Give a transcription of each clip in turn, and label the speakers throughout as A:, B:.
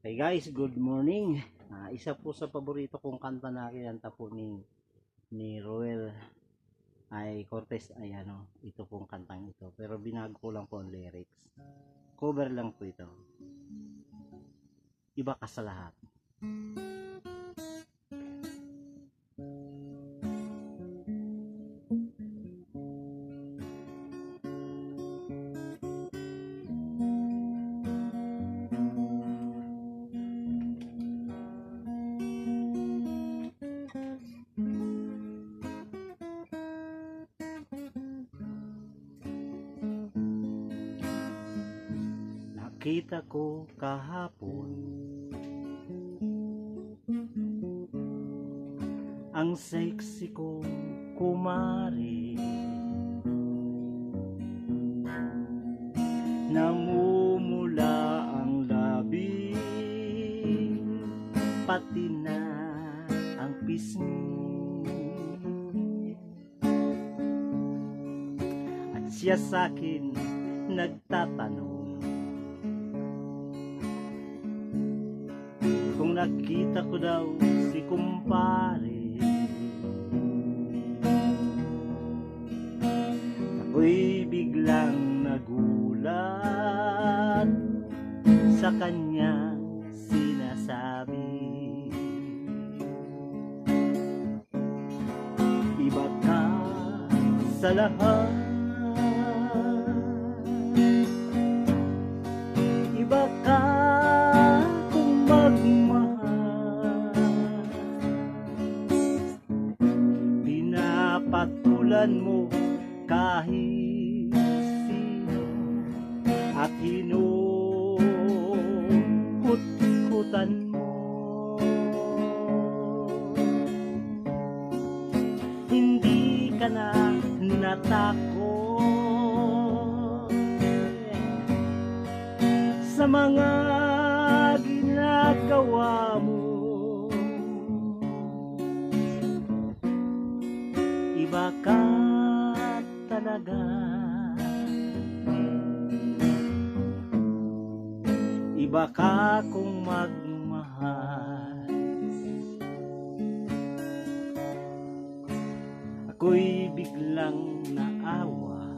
A: Hey guys, good morning. Isa po sa paborito kong kanta na kinanta po ni Roel ay Cortez ay ito pong kantang ito. Pero binago ko lang po ang lyrics. Cover lang po ito. Iba ka sa lahat. Nakita ko kahapon ang sexy kong kumari, namumula ang labi, pati na ang pisngi. At siya sa'kin nagtatanong kung nakita ko daw si kumpare. Ako'y biglang nagulat sa kanyang sinasabi. Iba ka sa lahat, iba ka kung magmahal, pinapatulan mo kahit sino at hinuhut-hutan mo. Hindi ka na natakot sa mga ginagawa mo. Iba ka talaga, iba ka kung magmahal. Ako'y biglang naawa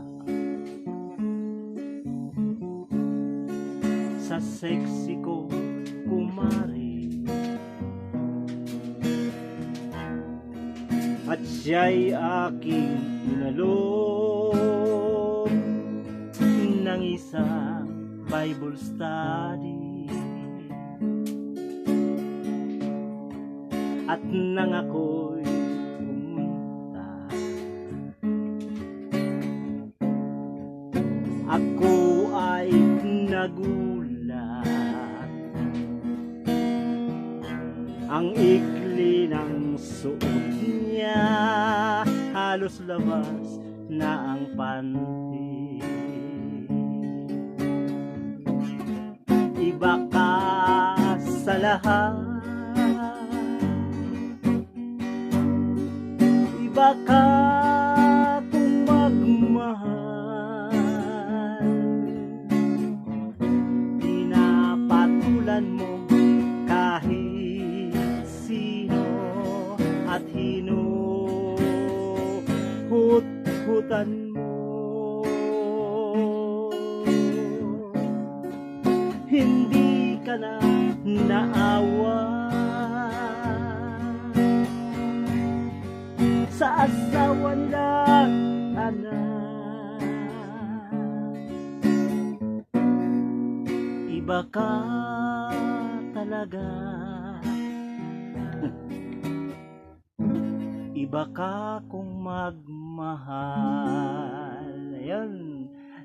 A: sa sexy kong kumari, at siya'y aking inalok ng isang Bible study. At nang ako'y pumunta, ako ay nagulat. Ang ikli ng suot niya, halos labas na ang panty. Iba ka sa lahat, iba ka kung magmahal, pinapatulan mo kahit sino at hinuhut-hutan mo. Hindi ka na naawa sa asawan lang anak. Iba ka talaga, iba ka kung magmahal. Ayun,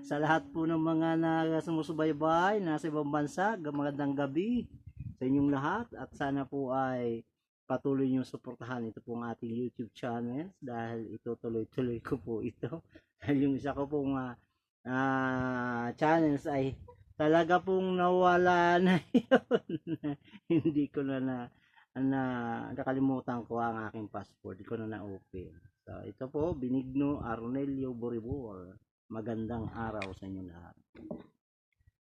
A: sa lahat po ng mga sumusubaybay nasa ibang bansa, magandang gabi sa inyong lahat, at sana po ay patuloy nyo suportahan ito pong ating YouTube channel, dahil ito tuloy-tuloy ko po ito. Dahil yung isa ko pong channels ay talaga pong nawala na yun. Hindi ko na nakalimutan ko ang aking passport, hindi ko na na-open. So ito po, Benigno Arnelio Boribor. Magandang araw sa inyo lahat.